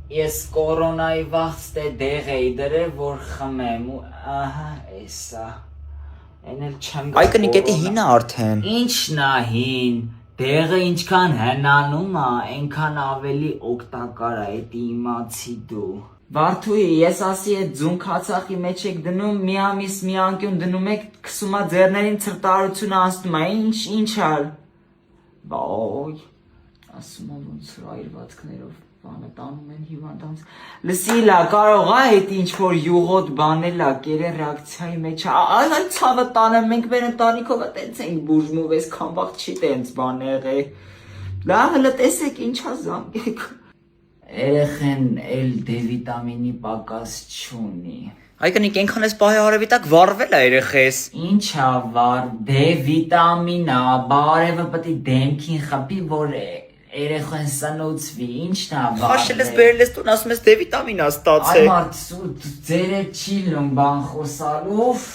Ես կորոնայի վաղց դեղ էի դրել, որ խմեմ ու ահա էսա։ Են էլ չեմ գա։ Այ կնիկետի հին է արդեն։ Ինչն է հին։ Դեղը ինչքան հնանում է, այնքան ավելի օգտակար է, էդ իմացի դու։ Վարդուհի, ես ասի այդ ձուն քացախի մեջ եք դնում, մի ամիս մի անկյուն դնում եք, քսում է ձեռներին ցրտարությունը անցնում է, ինչ ալ։ Բայ, ասում եմ ոնց որ այրվածքներով բանը տանում են հիվանդանց։ Լսիլա, կարող է այդ ինչ որ յուղոտ բանել է, կերե ռեակցիայի մեջ է։ Այ ցավը տանը մենք մեր ընտանիքով տենց ենք բուժմով, այս քամբախ չի տենց բան եղել։ Լավ, հələ տեսեք ինչա զանգեք։ Երեխեն էլ D-վիտամինի պակաս չունի։ Այ կնիկ այնքան էս պահի արևի տակ վառվել է երեխես։ Ինչա վառ, D-վիտամին է, բարևը պետք է դեմքին խփի, որ երեխան սնուցվի, ինչն է վառ։ Խաշել ես բերել ես տուն, ասում ես D-վիտամին է ստացել։ Այ մարդ, ձերը չի լում բան խոսալով։